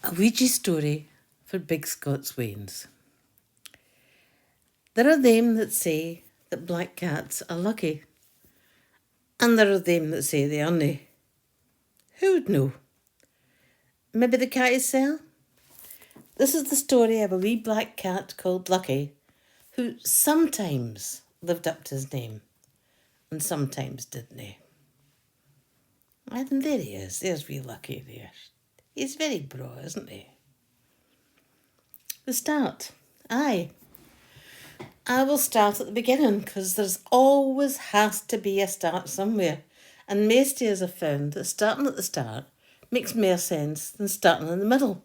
A Ouija story for Big Scots Wains. There are them that say that black cats are lucky, and there are them that say they aren't. Who would know? Maybe the cat is sell? This is the story of a wee black cat called Lucky, who sometimes lived up to his name, and sometimes didn't. And there he is, there's wee Lucky there. He's very braw, isn't he? The start. Aye. I will start at the beginning because there's always has to be a start somewhere. And most years I've found that starting at the start makes more sense than starting in the middle.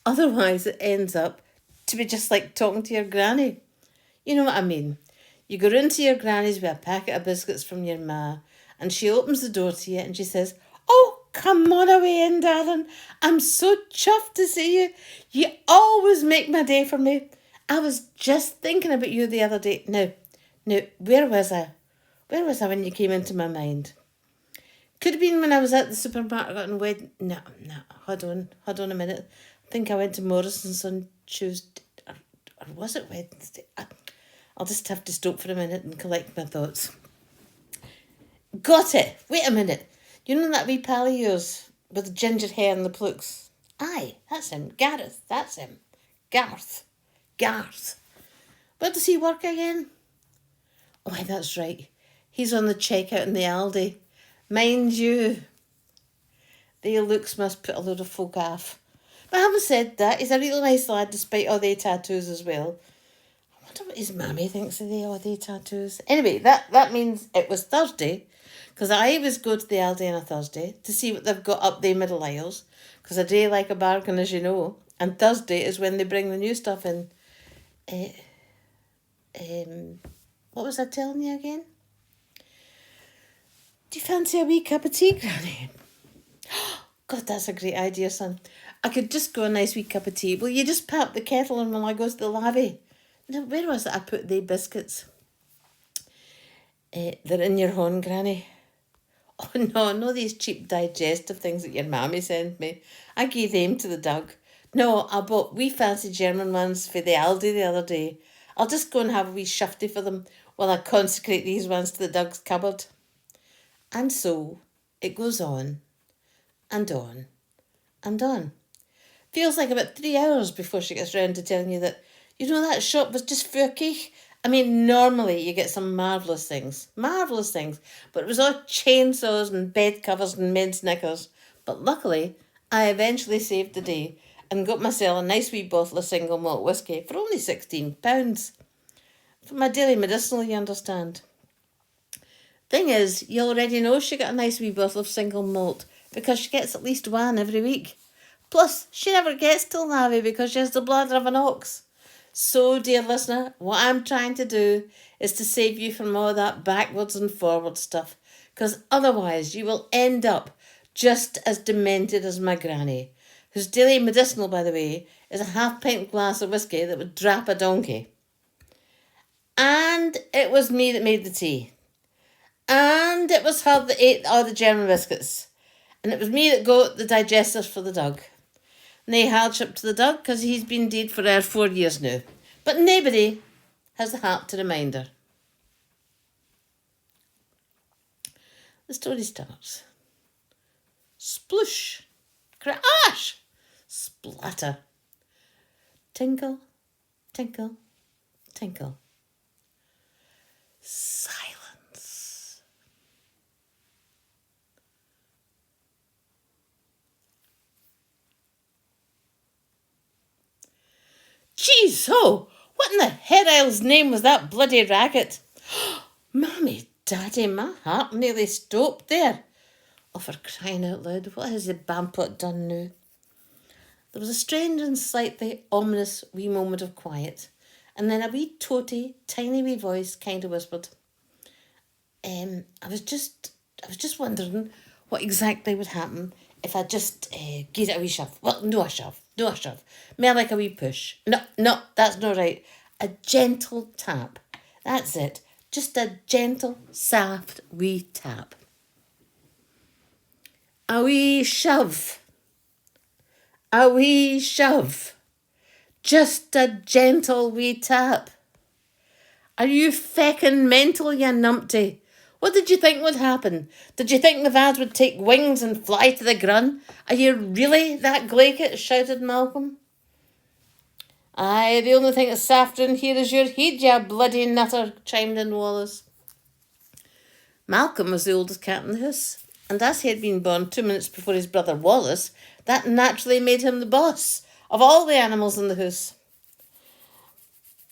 Otherwise it ends up to be just like talking to your granny. You know what I mean? You go into your granny's with a packet of biscuits from your ma and she opens the door to you and she says, "Oh, come on away in, darling. I'm so chuffed to see you. You always make my day for me. I was just thinking about you the other day." Now, where was I? Where was I when you came into my mind? Could have been when I was at the supermarket on Wednesday. No, hold on a minute. I think I went to Morrison's on Tuesday, or was it Wednesday? I'll just have to stop for a minute and collect my thoughts. Got it. Wait a minute. You know that wee pal of yours with the ginger hair and the plooks? Aye, that's him. Gareth, that's him. Garth. Where does he work again? Oh, aye, that's right. He's on the checkout in the Aldi. Mind you, their looks must put a load of folk off. But having said that, he's a real nice lad despite all their tattoos as well. I wonder what his mammy thinks of all their tattoos. Anyway, that means it was Thursday, because I always go to the Aldi on a Thursday to see what they've got up their middle aisles, because I do like a bargain, as you know, and Thursday is when they bring the new stuff in. What was I telling you again? Do you fancy a wee cup of tea, Granny? God, that's a great idea, son. I could just go a nice wee cup of tea. Will you just pop the kettle on while I go to the lavvy? Now, where was it I put the biscuits? They're in your horn, Granny. Oh, no, these cheap digestive things that your mammy sent me. I gave them to the dog. No, I bought wee fancy German ones for the Aldi the other day. I'll just go and have a wee shufty for them while I consecrate these ones to the dog's cupboard. And so it goes on and on and on. Feels like about 3 hours before she gets round to telling you that, you know, that shop was just for a cake. I mean, normally you get some marvellous things, but it was all chainsaws and bed covers and men's knickers. But luckily, I eventually saved the day and got myself a nice wee bottle of single malt whisky for only £16. For my daily medicinal, you understand. Thing is, you already know she got a nice wee bottle of single malt because she gets at least one every week. Plus, she never gets to Lavvy because she has the bladder of an ox. So, dear listener, what I'm trying to do is to save you from all that backwards and forward stuff, because otherwise you will end up just as demented as my granny, whose daily medicinal, by the way, is a half-pint glass of whiskey that would drap a donkey. And it was me that made the tea. And it was her that ate all the German biscuits. And it was me that got the digestives for the dog. Nae hardship to the dog, because he's been dead for 4 years now. But nobody has the heart to remind her. The story starts. Sploosh. Crash. Splatter. Tinkle. Tinkle. Tinkle. Silence. Jeez, oh, what in the head isle's name was that bloody racket? Mammy, Daddy, my heart nearly stopped there. Oh, for crying out loud, what has the Bampot done now? There was a strange and slightly ominous wee moment of quiet, and then a wee toty, tiny wee voice kind of whispered, I was just wondering what exactly would happen if I just gave it a wee shove. Well, no a shove. More like a wee push. No, that's not right. A gentle tap. That's it. Just a gentle, soft wee tap. A wee shove. A wee shove. Just a gentle wee tap. Are you feckin' mental, you numpty? What did you think would happen? Did you think the vase would take wings and fly to the grun? Are you really that glaikit? Shouted Malcolm. Aye, the only thing that's softer in here is your head, you bloody nutter, chimed in Wallace. Malcolm was the oldest cat in the house, and as he had been born 2 minutes before his brother Wallace, that naturally made him the boss of all the animals in the house.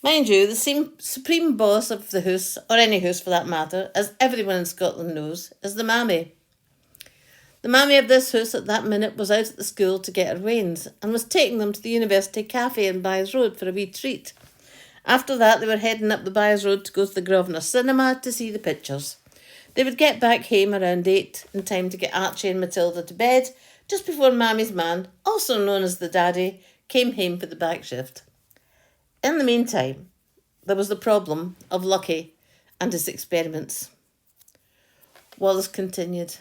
Mind you, the same supreme boss of the house, or any house for that matter, as everyone in Scotland knows, is the mammy. The mammy of this house at that minute was out at the school to get her wains, and was taking them to the University Cafe in Byres Road for a wee treat. After that, they were heading up the Byres Road to go to the Grosvenor Cinema to see the pictures. They would get back home around 8 in time to get Archie and Matilda to bed, just before Mammy's man, also known as the daddy, came home for the back shift. In the meantime, there was the problem of Lucky and his experiments. Wallace continued.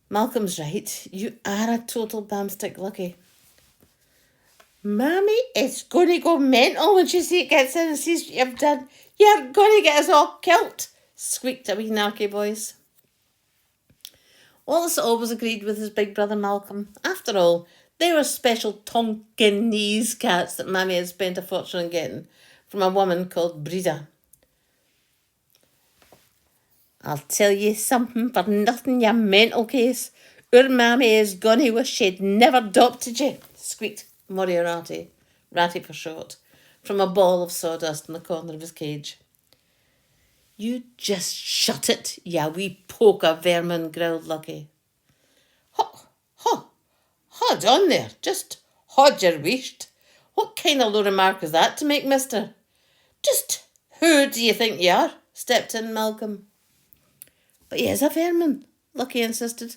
Malcolm's right. You are a total bamstick, Lucky. Mammy is going to go mental when she gets in and sees what you've done. You're going to get us all killed, squeaked a wee narky voice. Wallace always agreed with his big brother Malcolm. After all, they were special Tonkinese cats that Mammy had spent a fortune on getting from a woman called Breda. I'll tell you something for nothing, you mental case. Our Mammy is going to wish she'd never adopted you, squeaked Moriarty, Ratty for short, from a ball of sawdust in the corner of his cage. You just shut it, you wee poker vermin, growled Lucky. Hold on there, just hold your wisht. What kind of low remark is that to make, mister? Just who do you think you are? Stepped in Malcolm. But he is a vermin, Lucky insisted.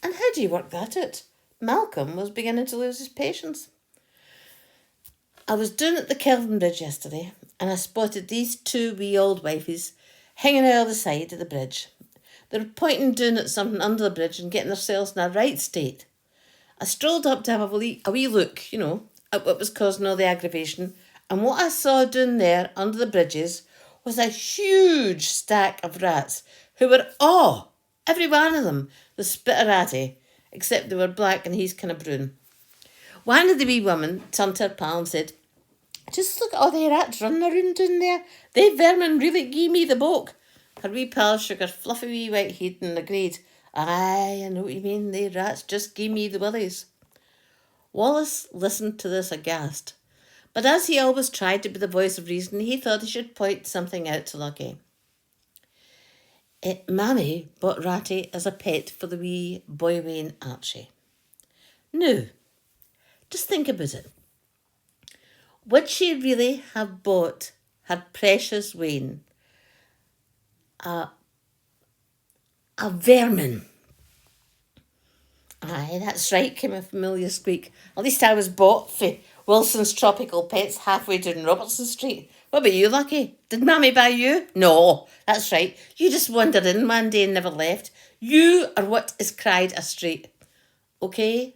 And how do you work that out? Malcolm was beginning to lose his patience. I was down at the Kelvin Bridge yesterday, and I spotted these two wee old wifeys hanging out on the side of the bridge. They were pointing down at something under the bridge and getting themselves in a right state. I strolled up to have a wee look, at what was causing all the aggravation, and what I saw down there under the bridges was a huge stack of rats who were every one of them, the spitterati, except they were black and he's kind of brown. One of the wee women turned to her pal and said, just look at all the rats running around down there. They vermin really gie me the boke. Her wee pal shook her fluffy wee white head and agreed. Aye, I know what you mean. They rats just gie me the willies. Wallace listened to this aghast. But as he always tried to be the voice of reason, he thought he should point something out to Lucky. Mammy bought Ratty as a pet for the wee boy Wayne Archie. Now, just think about it. Would she really have bought her precious Wayne a vermin? Aye, that's right, came a familiar squeak. At least I was bought for Wilson's Tropical Pets halfway down Robertson Street. What about you, Lucky? Did Mammy buy you? No, that's right. You just wandered in one day and never left. You are what is cried a street. Okay.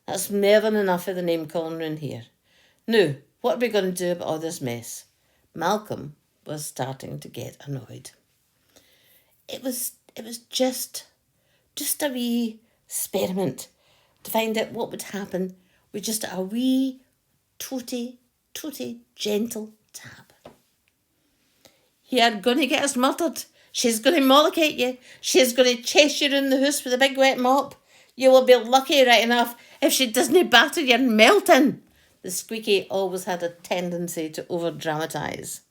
That's more than enough of the name calling round here. Now, what are we going to do about all this mess? Malcolm was starting to get annoyed. It was just a wee experiment to find out what would happen with just a wee tooty gentle tap. You're going to get us murdered. She's going to mollocate you. She's going to chase you around the house with a big wet mop. You will be lucky right enough if she doesn't batter your melting. The squeaky always had a tendency to over-dramatise.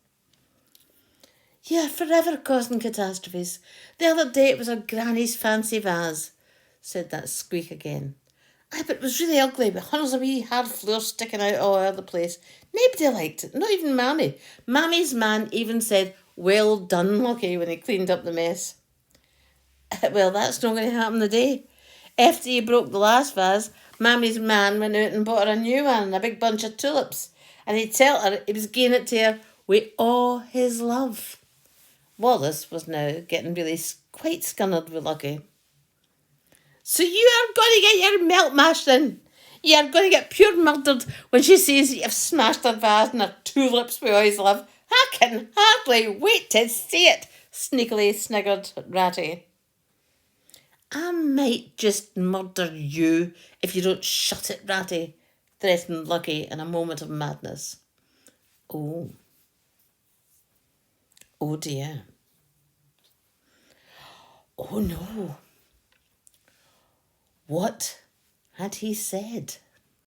You're forever causing catastrophes. The other day it was her granny's fancy vase, said that squeak again. Aye, but it was really ugly, with hundreds of wee hard floors sticking out all over the place. Nobody liked it, not even Mammy. Mammy's man even said, well done, Lucky, when he cleaned up the mess. Well, that's not going to happen today. After you broke the last vase, Mammy's man went out and bought her a new one, a big bunch of tulips, and he'd tell her he was giving it to her with all his love. Wallace was now getting really quite scunnered with Lucky. So you are going to get your milk mashed in. You are going to get pure murdered when she says that you've smashed her vase and her tulips we always love. I can hardly wait to see it, sneakily sniggered Ratty. I might just murder you if you don't shut it, Ratty, threatened Lucky in a moment of madness. Oh. Oh dear. Oh no. What had he said?